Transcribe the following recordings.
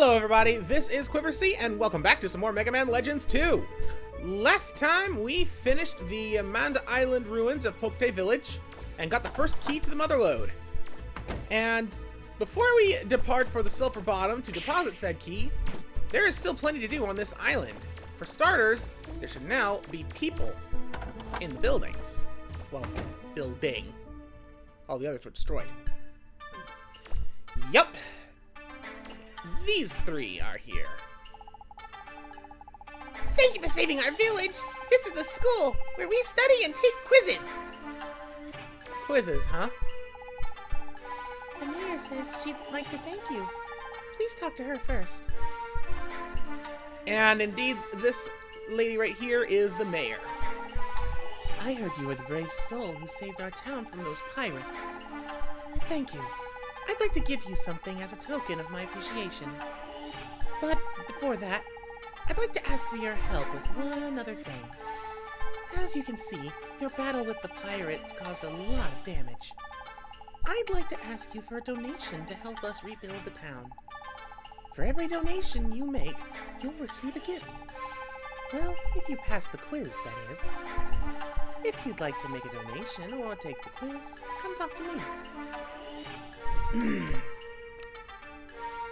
Hello everybody, this is Quiversee, and welcome back to some more Mega Man Legends 2. Last time we finished the Manda Island ruins of Pokte Village, and got the first key to the Mother Lode. And before we depart for the Sulphur Bottom to deposit said key, there is still plenty to do on this island. For starters, there should now be people in the buildings. Well, building. All the others were destroyed. Yup. These three are here. Thank you for saving our village. This is the school where we study and take quizzes. Quizzes, huh? The mayor says she'd like to thank you. Please talk to her first. And indeed, this lady right here is the mayor. I heard you were the brave soul who saved our town from those pirates. Thank you. I'd like to give you something as a token of my appreciation. But before that, I'd like to ask for your help with one other thing. As you can see, your battle with the pirates caused a lot of damage. I'd like to ask you for a donation to help us rebuild the town. For every donation you make, you'll receive a gift. Well, if you pass the quiz, that is. If you'd like to make a donation or take the quiz, come talk to me.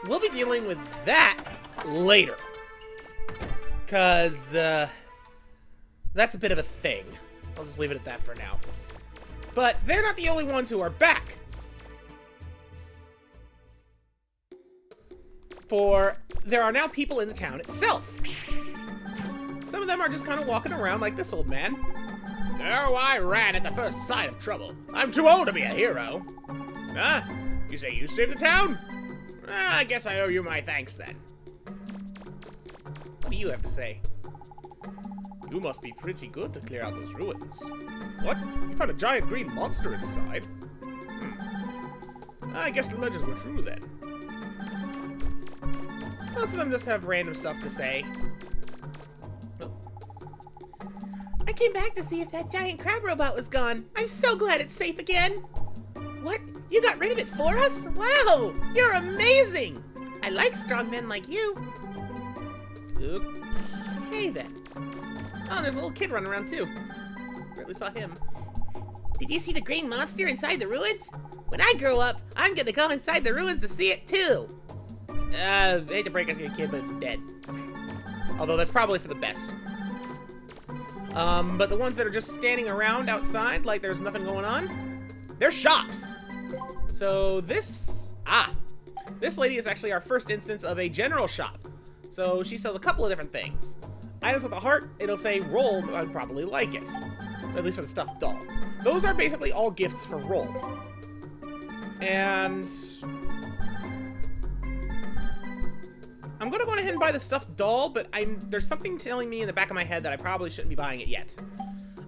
We'll be dealing with that later. Because, that's a bit of a thing. I'll just leave it at that for now. But they're not the only ones who are back. For there are now people in the town itself. Some of them are just kind of walking around like this old man. Oh, I ran at the first sign of trouble. I'm too old to be a hero. Huh? You say you saved the town? I guess I owe you my thanks then. What do you have to say? You must be pretty good to clear out those ruins. What? You found a giant green monster inside? I guess the legends were true then. Most of them just have random stuff to say. Oh. I came back to see if that giant crab robot was gone. I'm so glad it's safe again. What? You got rid of it for us? Wow! You're amazing! I like strong men like you. Okay then. Oh, there's a little kid running around too. Barely saw him. Did you see the green monster inside the ruins? When I grow up, I'm gonna go inside the ruins to see it too. I hate to break it to you, kid, but it's dead. Although that's probably for the best. But the ones that are just standing around outside like there's nothing going on, they're shops. So this lady is actually our first instance of a general shop. So she sells a couple of different things. Items with a heart, it'll say roll, but I'd probably like it. At least for the stuffed doll. Those are basically all gifts for roll. And I'm gonna go ahead and buy the stuffed doll, but there's something telling me in the back of my head that I probably shouldn't be buying it yet.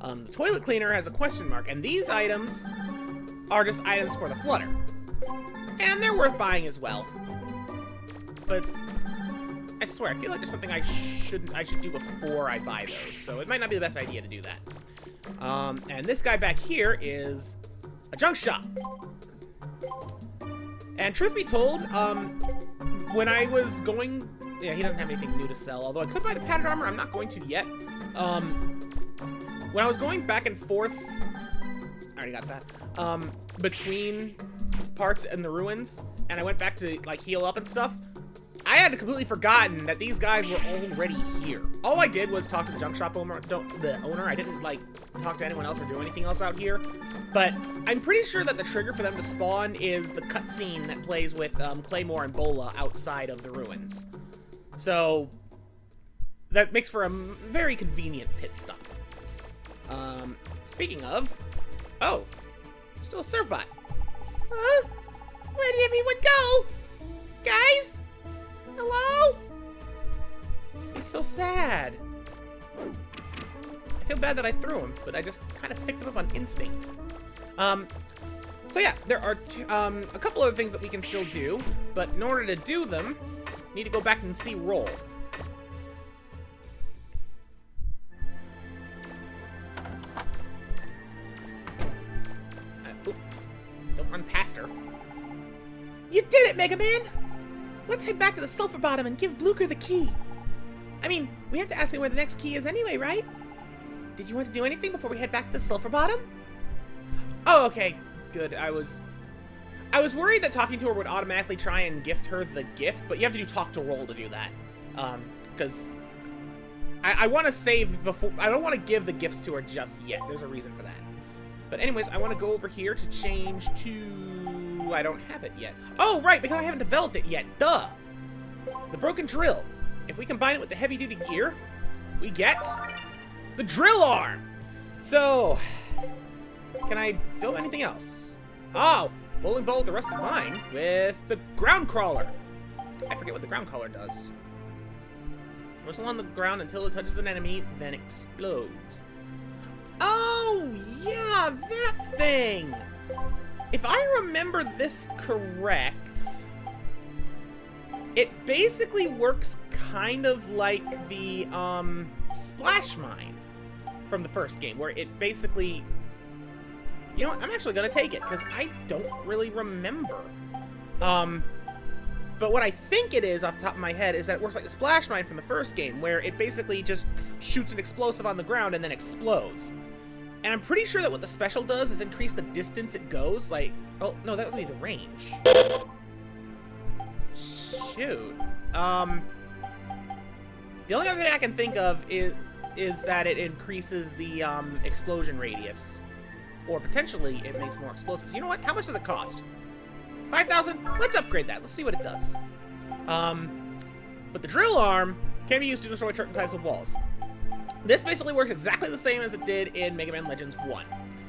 The toilet cleaner has a question mark, and these items are just items for the flutter. And they're worth buying as well. But I swear, I feel like there's something I should do before I buy those, so it might not be the best idea to do that. And this guy back here is a junk shop. And truth be told, when I was going... Yeah, he doesn't have anything new to sell, although I could buy the padded armor. I'm not going to yet. When I was going back and forth... I already got that. Between parts and the ruins, and I went back to, like, heal up and stuff, I had completely forgotten that these guys were already here. All I did was talk to the junk shop owner. I didn't, like, talk to anyone else or do anything else out here. But I'm pretty sure that the trigger for them to spawn is the cutscene that plays with Claymore and Bola outside of the ruins. So that makes for a very convenient pit stop. Speaking of... Oh, still a Servbot. Huh? Where did everyone go? Guys? Hello? He's so sad. I feel bad that I threw him, but I just kind of picked him up on instinct. So yeah, there are a couple of things that we can still do, but in order to do them, need to go back and see roll. Don't run past her. You did it, Mega Man! Let's head back to the Sulphur Bottom and give Blucher the key. I mean, we have to ask him where the next key is anyway, right? Did you want to do anything before we head back to the Sulphur Bottom? Oh, okay. Good. I was worried that talking to her would automatically try and gift her the gift, but you have to do talk to roll to do that. Because I want to save before... I don't want to give the gifts to her just yet. There's a reason for that. But anyways, I want to go over here to change to... I don't have it yet. Oh, right, because I haven't developed it yet. Duh! The broken drill. If we combine it with the heavy-duty gear, we get the drill arm. So, can I build anything else? Oh, bowling ball with the rest of mine with the ground crawler. I forget what the ground crawler does. Whistle on the ground until it touches an enemy, then explodes. Oh, yeah, that thing! If I remember this correct, it basically works kind of like the, Splash Mine from the first game, where it basically... You know what, I'm actually gonna take it, because I don't really remember. But what I think it is, off the top of my head, is that it works like the Splash Mine from the first game, where it basically just shoots an explosive on the ground and then explodes. And I'm pretty sure that what the special does is increase the distance it goes, like... Oh, no, that would be the range. Shoot. The only other thing I can think of is that it increases the, explosion radius. Or potentially, it makes more explosives. You know what? How much does it cost? 5,000? Let's upgrade that. Let's see what it does. But the drill arm can be used to destroy certain types of walls. This basically works exactly the same as it did in Mega Man Legends 1.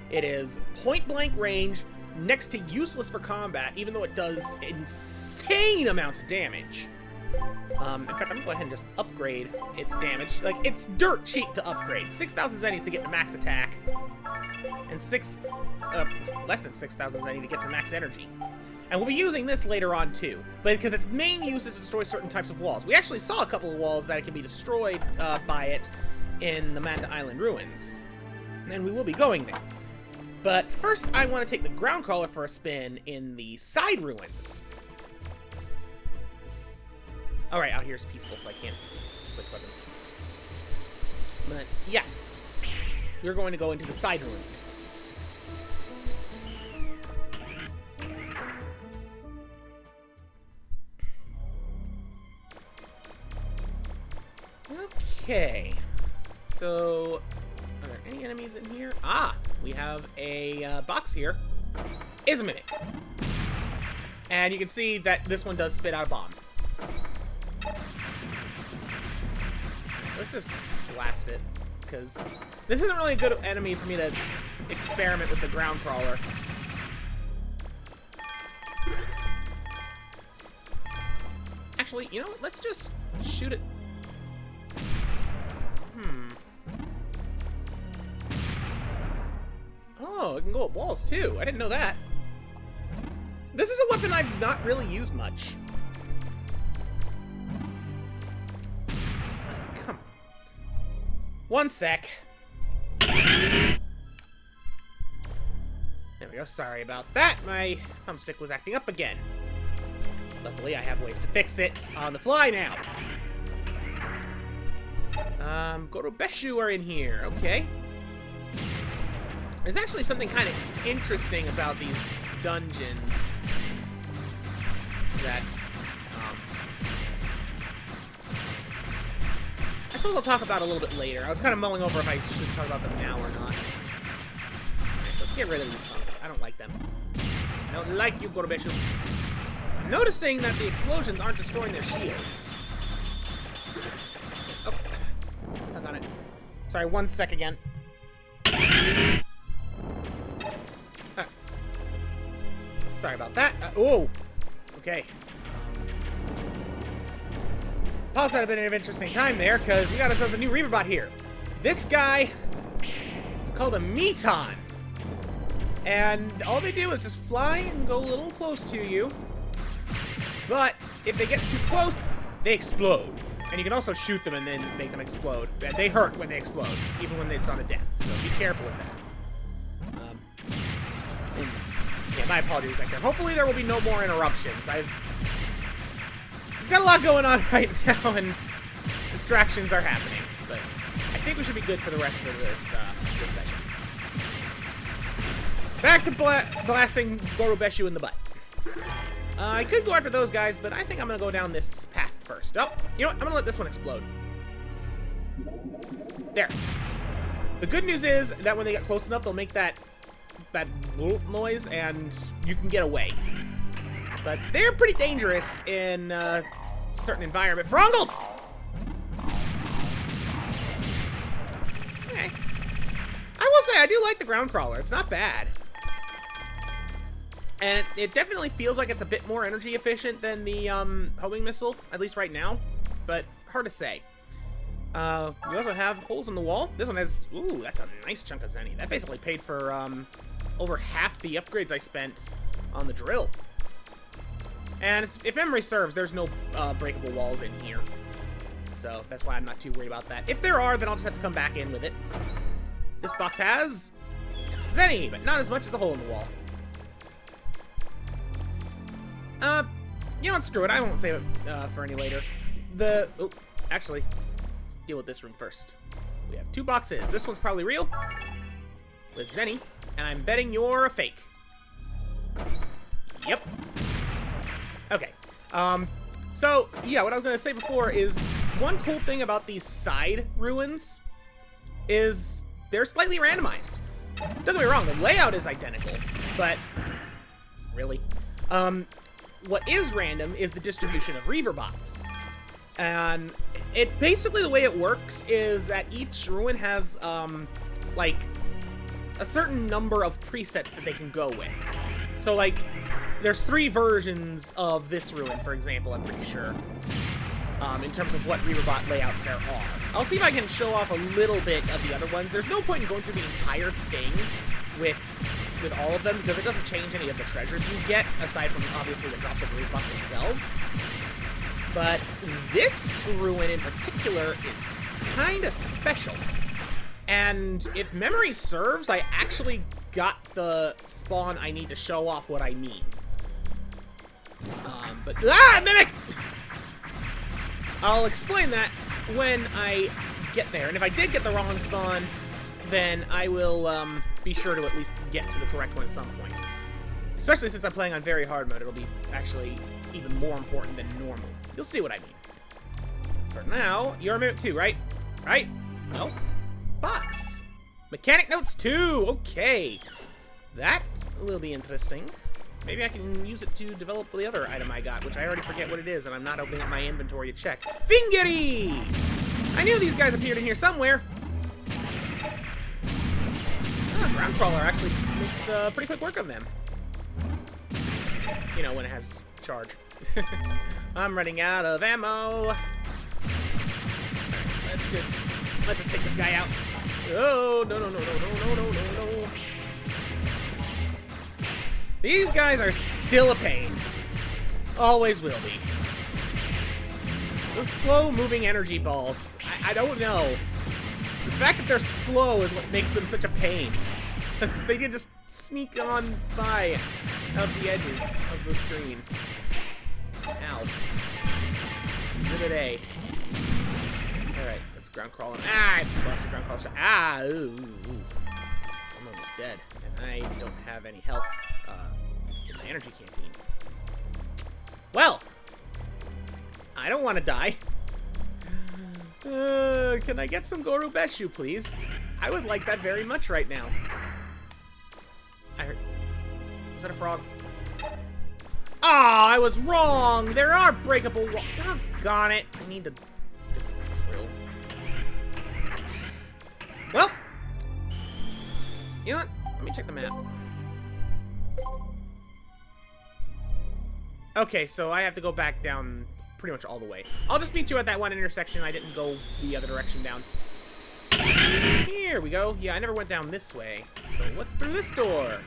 It is point-blank range, next to useless for combat, even though it does insane amounts of damage. In fact, I'm gonna go ahead and just upgrade its damage. Like, it's dirt cheap to upgrade. 6,000 zennies to get to max attack, and less than 6,000 zennies to get to max energy. And we'll be using this later on, too. But because its main use is to destroy certain types of walls. We actually saw a couple of walls that can be destroyed by it in the Manda Island ruins. And we will be going there. But first, I want to take the ground crawler for a spin in the side ruins. Alright, out here is peaceful, so I can't switch weapons. But, yeah. We're going to go into the side ruins now. Okay. So, are there any enemies in here? Ah! We have a box here. Is a minute. And you can see that this one does spit out a bomb. Let's just blast it, because this isn't really a good enemy for me to experiment with the ground crawler. Actually, you know what? Let's just shoot it. Oh, it can go at walls, too. I didn't know that. This is a weapon I've not really used much. Come on. One sec. There we go. Sorry about that. My thumbstick was acting up again. Luckily, I have ways to fix it on the fly now. Go to Beshu are in here. Okay. There's actually something kind of interesting about these dungeons that, I suppose I'll talk about a little bit later. I was kind of mulling over if I should talk about them now or not. Let's get rid of these punks. I don't like them. I don't like you, Gorobeshu. I'm noticing that the explosions aren't destroying their shields. Oh, stuck on it. Sorry, one sec again. Sorry about that. Oh! Okay. Pause had a bit of an interesting time there, because we got ourselves a new Reaverbot here. This guy is called a Meton. And all they do is just fly and go a little close to you. But if they get too close, they explode. And you can also shoot them and then make them explode. They hurt when they explode, even when it's on a death. So be careful with that. Yeah, my apologies back there. Hopefully there will be no more interruptions. Just got a lot going on right now, and distractions are happening. But I think we should be good for the rest of this session. Back to blasting Gorobeshu in the butt. I could go after those guys, but I think I'm going to go down this path first. Oh, you know what? I'm going to let this one explode. There. The good news is that when they get close enough, they'll make that noise, and you can get away. But they're pretty dangerous in certain environment. Frongles! Okay. I will say, I do like the ground crawler. It's not bad. And it definitely feels like it's a bit more energy efficient than the homing missile, at least right now. But hard to say. We also have holes in the wall. This one has, ooh, that's a nice chunk of zenny. That basically paid for over half the upgrades I spent on the drill. And if memory serves, there's no breakable walls in here. So that's why I'm not too worried about that. If there are, then I'll just have to come back in with it. This box has zenny, but not as much as a hole in the wall. You know what, screw it. I won't save it for any later. Oh, actually, let's deal with this room first. We have 2 boxes. This one's probably real, with zenny, and I'm betting you're a fake. Yep. Okay. So, yeah, what I was going to say before is one cool thing about these side ruins is they're slightly randomized. Don't get me wrong, the layout is identical, but really? What is random is the distribution of Reaver bots. And it basically, the way it works is that each ruin has, like, a certain number of presets that they can go with. So, like, there's 3 versions of this ruin, for example, I'm pretty sure, in terms of what Reaver bot layouts there are. I'll see if I can show off a little bit of the other ones. There's no point in going through the entire thing with all of them, because it doesn't change any of the treasures you get, aside from, obviously, the drops of Reaver bots themselves. But this ruin in particular is kind of special. And if memory serves, I actually got the spawn I need to show off what I mean. Mimic! I'll explain that when I get there. And if I did get the wrong spawn, then I will be sure to at least get to the correct one at some point. Especially since I'm playing on very hard mode, it'll be actually even more important than normal. You'll see what I mean. For now, you're a Mimic 2, right? Right? No? Box. Mechanic Notes 2! Okay. That will be interesting. Maybe I can use it to develop the other item I got, which I already forget what it is, and I'm not opening up my inventory to check. Fingery! I knew these guys appeared in here somewhere. Ground crawler actually makes pretty quick work of them. You know, when it has charge. I'm running out of ammo. Let's just take this guy out. Oh, no. These guys are still a pain. Always will be. Those slow-moving energy balls. I don't know. The fact that they're slow is what makes them such a pain. They can just sneak on by out the edges of the screen. Ow. Exhibit A. Alright, let's ground crawl him. Ah, I lost a ground crawl shot. Ah, ooh. I'm almost dead. And I don't have any health in my energy canteen. Well, I don't want to die. Can I get some Gorobeshu, please? I would like that very much right now. I heard... Was that a frog? Oh, I was wrong! There are breakable walls. Doggone it. I need to get the drill. Well, you know what? Let me check the map. Okay, so I have to go back down pretty much all the way. I'll just meet you at that one intersection. I didn't go the other direction down. Here we go. Yeah, I never went down this way. So what's through this door?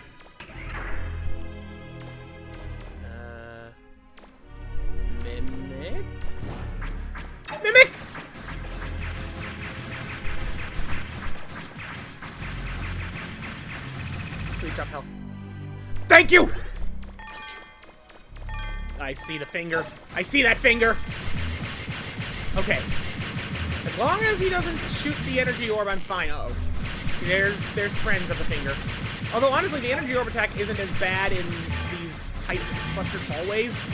Mimic? Mimic! Please drop health. Thank you! I see the finger. I see that finger! Okay. As long as he doesn't shoot the energy orb, I'm fine. Uh-oh. There's friends of the finger. Although, honestly, the energy orb attack isn't as bad in these tight, clustered hallways.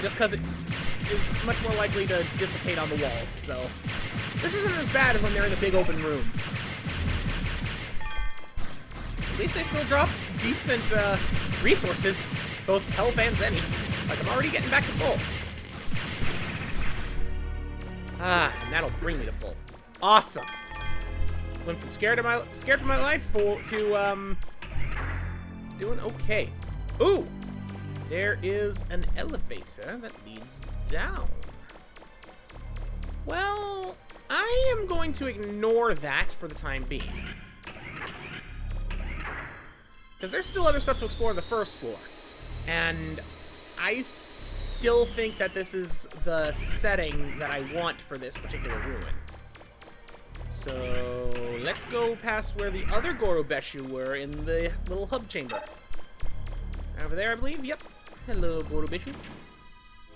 Just because it is much more likely to dissipate on the walls, so... This isn't as bad as when they're in the big open room. At least they still drop decent resources, both health and Zenny. Like, I'm already getting back to full. Ah, and that'll bring me to full. Awesome. Went from scared for my life to doing okay. Ooh, there is an elevator that leads down. Well, I am going to ignore that for the time being. Because there's still other stuff to explore on the first floor. And I still think that this is the setting that I want for this particular ruin. So, let's go past where the other Gorobeshu were in the little hub chamber. Over there, I believe? Yep. Hello, Gorobeshu.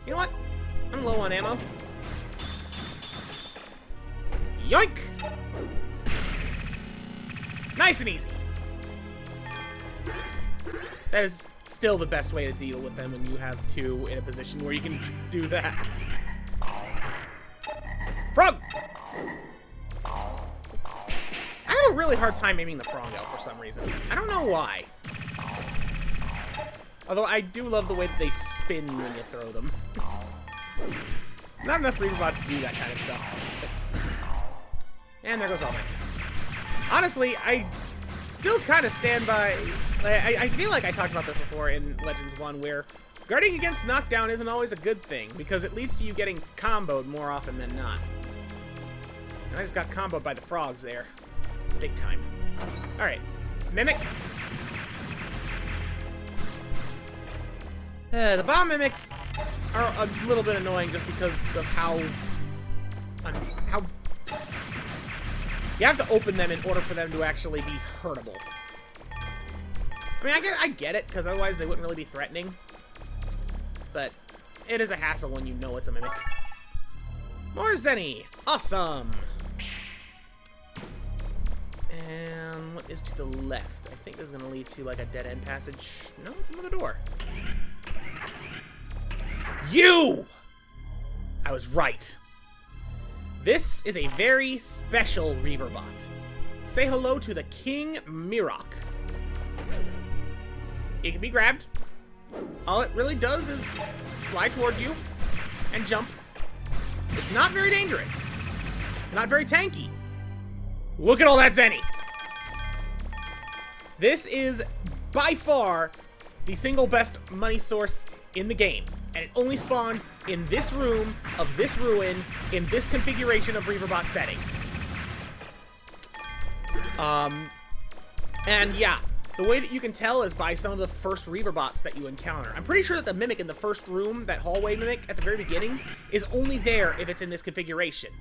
You know what? I'm low on ammo. Yoink! Nice and easy. That is still the best way to deal with them when you have two in a position where you can do that. Frog! I have a really hard time aiming the Frongo for some reason. I don't know why. Although I do love the way that they spin when you throw them. Not enough Reaverbots do that kind of stuff. And there goes all my. Honestly, I still kind of stand by... I feel like I talked about this before in Legends 1, where guarding against knockdown isn't always a good thing, because it leads to you getting comboed more often than not. And I just got comboed by the frogs there. Big time. Alright. Mimic. The bomb mimics are a little bit annoying just because of how... You have to open them in order for them to actually be hurtable. I mean, I get it, because otherwise they wouldn't really be threatening. But it is a hassle when you know it's a mimic. More Zenny! Awesome! And what is to the left? I think this is going to lead to, like, a dead-end passage. No, it's another door. You! I was right. This is a very special Reaverbot. Say hello to the King Mirok. It can be grabbed. All it really does is fly towards you and jump. It's not very dangerous. Not very tanky. Look at all that Zenny. This is by far the single best money source in the game. And it only spawns in this room of this ruin in this configuration of Reaverbot settings. And yeah, the way that you can tell is by some of the first Reaverbots that you encounter. I'm pretty sure that the Mimic in the first room, that hallway Mimic at the very beginning, is only there if it's in this configuration.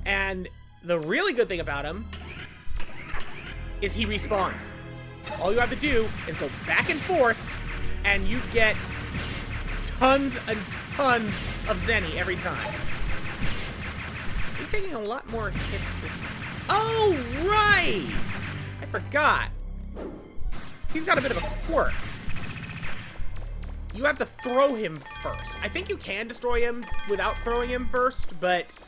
And the really good thing about him is he respawns. All you have to do is go back and forth, and you get tons and tons of Zenny every time. He's taking a lot more hits this time. Oh, right! I forgot. He's got a bit of a quirk. You have to throw him first. I think you can destroy him without throwing him first, but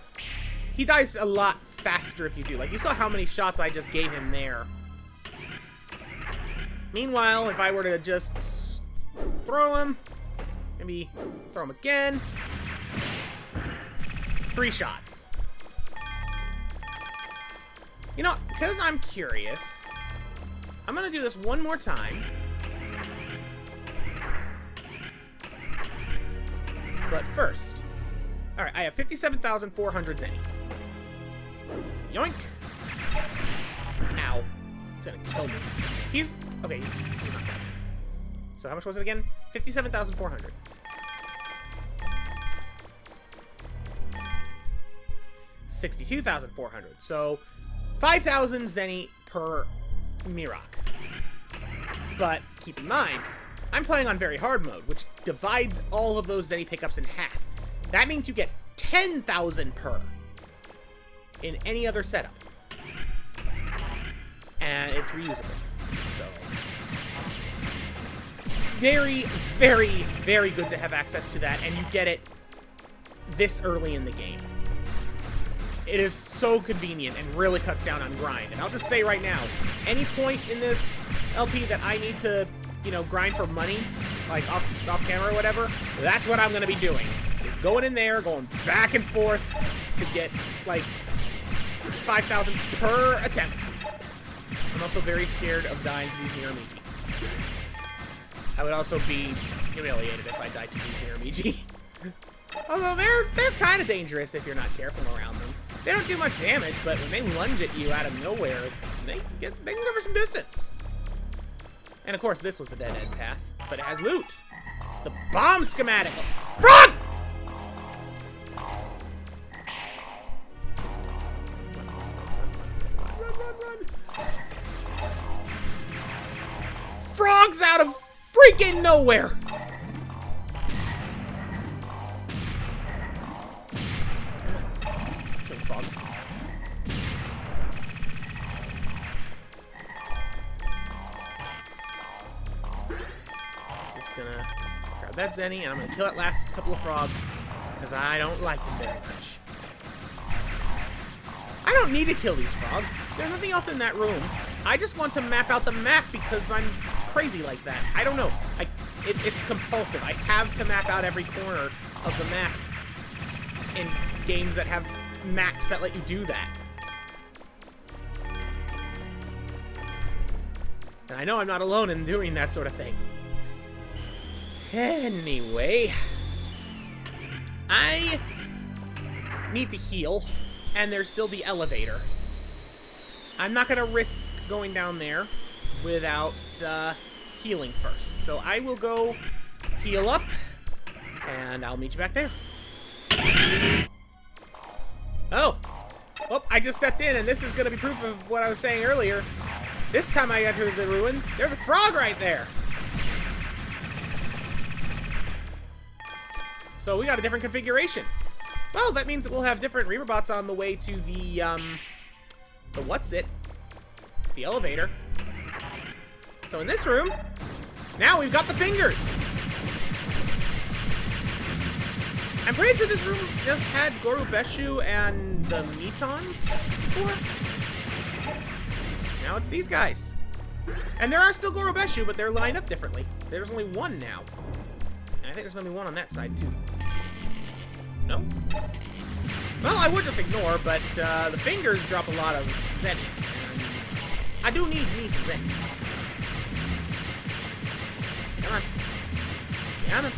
he dies a lot faster if you do. Like, you saw how many shots I just gave him there. Meanwhile, if I were to just throw him, maybe throw him again. 3 shots. You know, because I'm curious, I'm going to do this one more time. But first, alright, I have 57,400 Zenny. Yoink! Ow. He's going to kill me. Okay, he's not dead. So how much was it again? 57,400. 62,400. So 5,000 Zenny per Mirok. But keep in mind, I'm playing on very hard mode, which divides all of those Zenny pickups in half. That means you get 10,000 per in any other setup. And it's reusable. So, very, very, very good to have access to that, and you get it this early in the game. It is so convenient and really cuts down on grind. And I'll just say right now, any point in this LP that I need to, you know, grind for money, like off camera or whatever, that's what I'm going to be doing. Just going in there, going back and forth to get, like, 5,000 per attempt. I'm also very scared of dying to these Miramiji. I would also be humiliated if I died to these Miramiji. Although they're kind of dangerous if you're not careful around them. They don't do much damage, but when they lunge at you out of nowhere, they can cover some distance. And of course, this was the dead-end path, but it has loot. The bomb schematic. Frog! Run. Frogs out of freaking nowhere. Kill the frogs. Just gonna grab that Zenny, and I'm gonna kill that last couple of frogs, because I don't like them very much. I don't need to kill these frogs. There's nothing else in that room. I just want to map out the map because I'm crazy like that. I don't know. It's compulsive. I have to map out every corner of the map in games that have maps that let you do that. And I know I'm not alone in doing that sort of thing. Anyway, I need to heal, and there's still the elevator. I'm not going to risk going down there without healing first. So I will go heal up, and I'll meet you back there. Oh, I just stepped in, and this is going to be proof of what I was saying earlier. This time I entered the ruin, there's a frog right there. So we got a different configuration. Well, that means that we'll have different Reaver bots on the way to the the elevator. So in this room, now we've got the fingers. I'm pretty sure this room just had Gorubeshu and the Metons before. Now it's these guys. And there are still Gorubeshu, but they're lined up differently. There's only one now. And I think there's only one on that side, too. No? Well, I would just ignore, but the fingers drop a lot of Zenny. And I do need me some Zenny. Come on. Come on.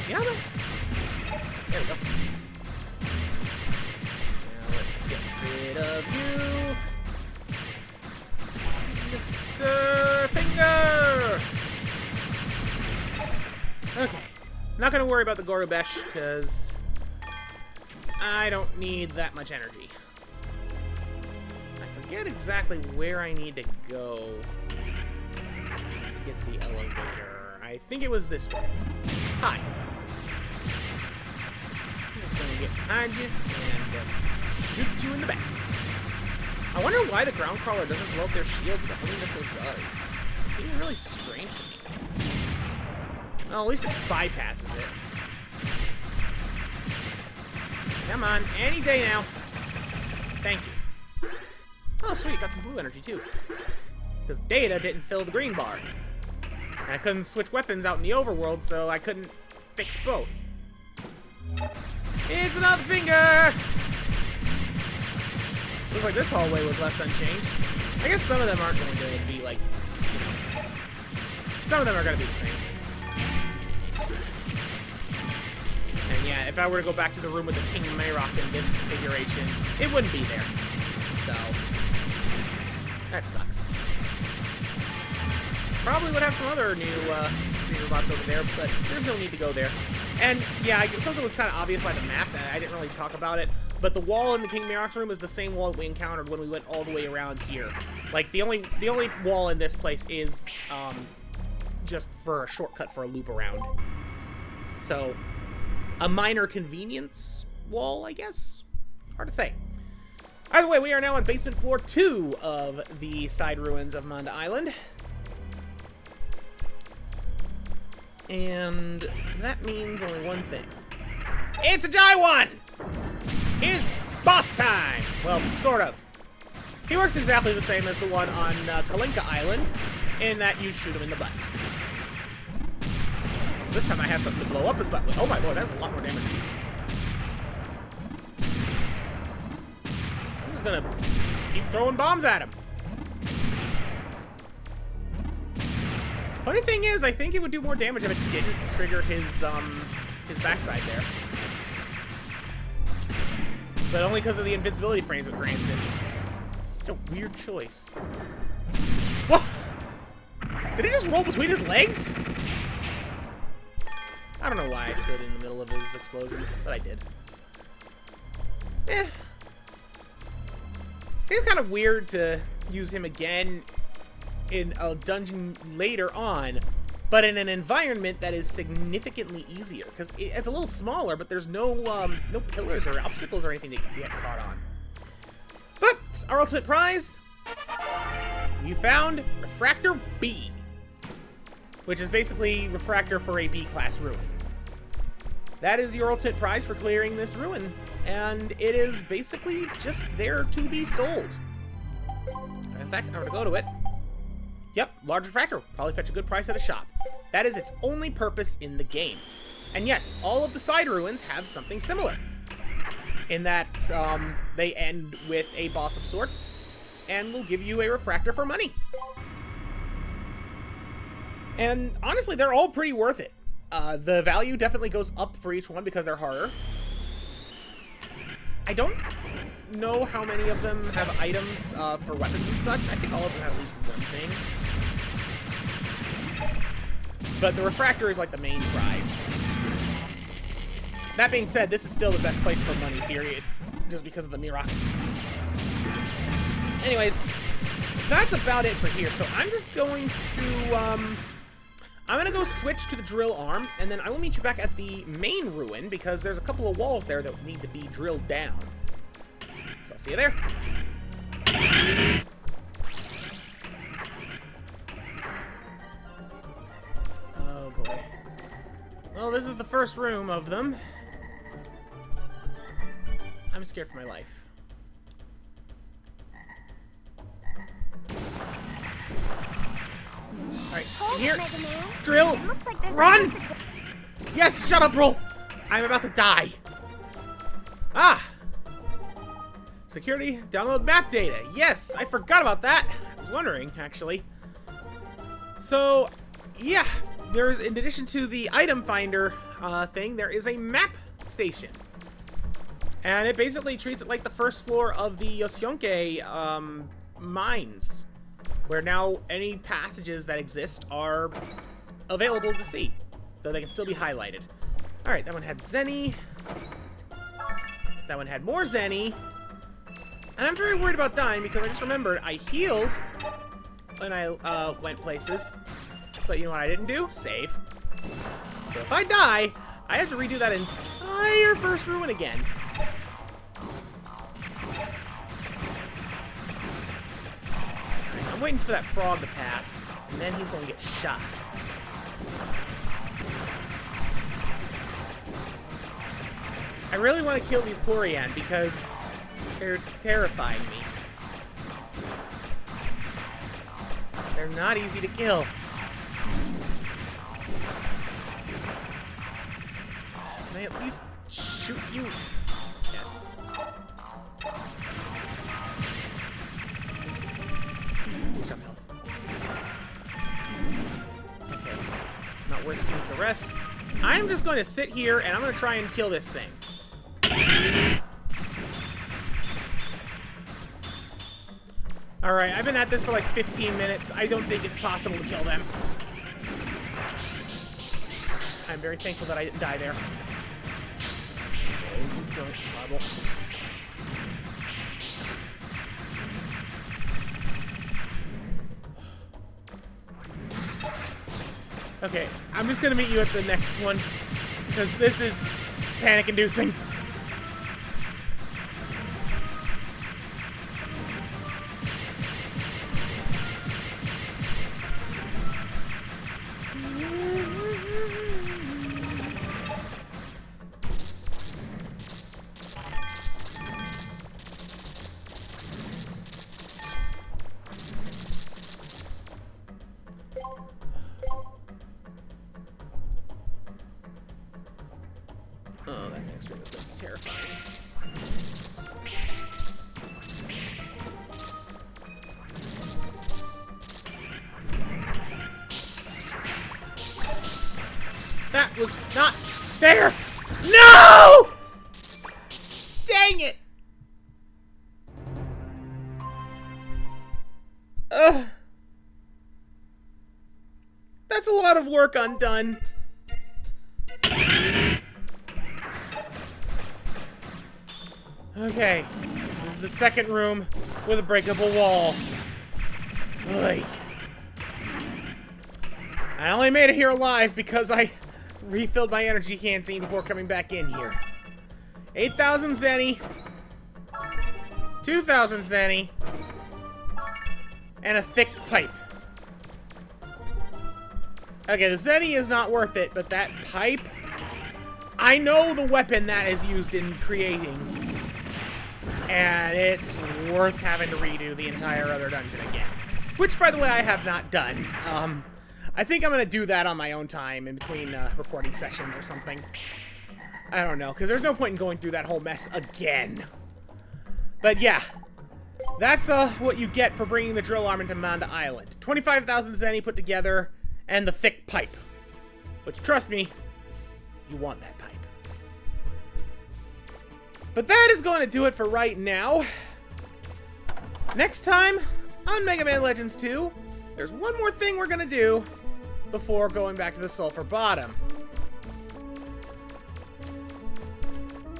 Come on. There we go. Now let's get rid of you. Mr. Finger! Okay. Not gonna worry about the Gorubesh, because I don't need that much energy. I forget exactly where I need to go to get to the elevator. I think it was this way. Hi. I'm just gonna get behind you and shoot you in the back. I wonder why the ground crawler doesn't blow up their shield, but the missile does. It seems really strange to me. Well, at least it bypasses it. Come on, any day now. Thank you. Oh, sweet, got some blue energy, too. Because Data didn't fill the green bar. And I couldn't switch weapons out in the overworld, so I couldn't fix both. It's another finger! Looks like this hallway was left unchanged. I guess some of them aren't going to be, like, you know... Some of them are going to be the same. And yeah, if I were to go back to the room with the King Mayrock in this configuration, it wouldn't be there. So, that sucks. Probably would have some other new robots over there, but there's no need to go there. And yeah, I suppose it was kind of obvious by the map, and I didn't really talk about it, but the wall in the King Mayrock's room is the same wall that we encountered when we went all the way around here. Like, the only wall in this place is just for a shortcut for a loop around. So, a minor convenience wall, I guess? Hard to say. Either way, we are now on basement floor 2 of the side ruins of Manda Island. And that means only one thing. It's a Jai-1! It's boss time! Well, sort of. He works exactly the same as the one on Kalinka Island, in that you shoot him in the butt. This time I have something to blow up his butt with. Oh my lord, that's a lot more damage. I'm just gonna keep throwing bombs at him. Funny thing is, I think it would do more damage if it didn't trigger his backside there. But only because of the invincibility frames it grants him. Just a weird choice. What? Did he just roll between his legs? I don't know why I stood in the middle of his explosion, but I did. Eh. It's kind of weird to use him again in a dungeon later on, but in an environment that is significantly easier, because it's a little smaller, but there's no no pillars or obstacles or anything that can get caught on. But our ultimate prize, you found Refractor B, which is basically Refractor for a B-class ruin. That is your ultimate prize for clearing this ruin, and it is basically just there to be sold. In fact, I'm going to go to it. Yep, large refractor. Probably fetch a good price at a shop. That is its only purpose in the game. And yes, all of the side ruins have something similar. In that they end with a boss of sorts, and will give you a refractor for money. And honestly, they're all pretty worth it. The value definitely goes up for each one because they're harder. I don't know how many of them have items for weapons and such. I think all of them have at least one thing. But the refractor is like the main prize. That being said, this is still the best place for money, period. Just because of the Mirak. Anyways, that's about it for here. So I'm just going to, I'm gonna go switch to the drill arm, and then I will meet you back at the main ruin, because there's a couple of walls there that need to be drilled down. So I'll see you there. Oh boy. Well, this is the first room of them. I'm scared for my life. Alright, in here. Drill! Run! Yes, shut up, bro! I'm about to die. Ah! Security, download map data. Yes, I forgot about that. I was wondering, actually. So, yeah, there's, in addition to the item finder thing, there is a map station. And it basically treats it like the first floor of the Yosyonke mines, where now any passages that exist are available to see, though they can still be highlighted. Alright, that one had Zenny. That one had more Zenny. And I'm very worried about dying because I just remembered I healed when I went places. But you know what I didn't do? Save. So if I die, I have to redo that entire first ruin again. I'm waiting for that frog to pass, and then he's going to get shot. I really want to kill these Porian because they're terrifying me. They're not easy to kill. Can I at least shoot you? Yes. Some health. Okay. Not worth it with the rest. I'm just going to sit here and I'm going to try and kill this thing. Alright, I've been at this for like 15 minutes. I don't think it's possible to kill them. I'm very thankful that I didn't die there. Oh, don't trouble. Okay, I'm just gonna meet you at the next one, because this is panic-inducing. Oh, that next room is going to be terrifying. That was not fair! No! Dang it! Ugh. That's a lot of work undone. Okay, this is the second room with a breakable wall. Oy. I only made it here alive because I refilled my energy canteen before coming back in here. 8,000 zenny, 2,000 zenny, and a thick pipe. Okay, the zenny is not worth it, but that pipe, I know the weapon that is used in creating, and it's worth having to redo the entire other dungeon again. Which, by the way, I have not done. I think I'm going to do that on my own time in between recording sessions or something. I don't know, because there's no point in going through that whole mess again. But yeah, that's what you get for bringing the drill arm into Manda Island. 25,000 zenny put together, and the thick pipe. Which, trust me, you want that pipe. But that is going to do it for right now. Next time, on Mega Man Legends 2, there's one more thing we're going to do before going back to the Sulphur Bottom.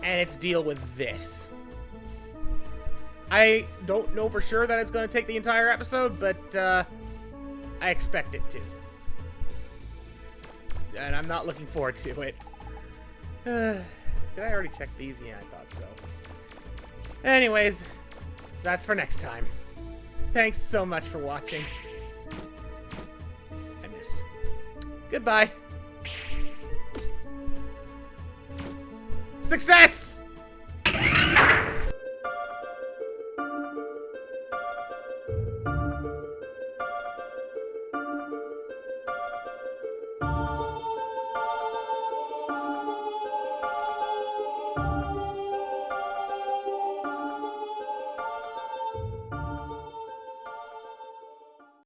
And it's deal with this. I don't know for sure that it's going to take the entire episode, but I expect it to. And I'm not looking forward to it. Did I already check these? Yeah, I thought so. Anyways, that's for next time. Thanks so much for watching. I missed. Goodbye. Success!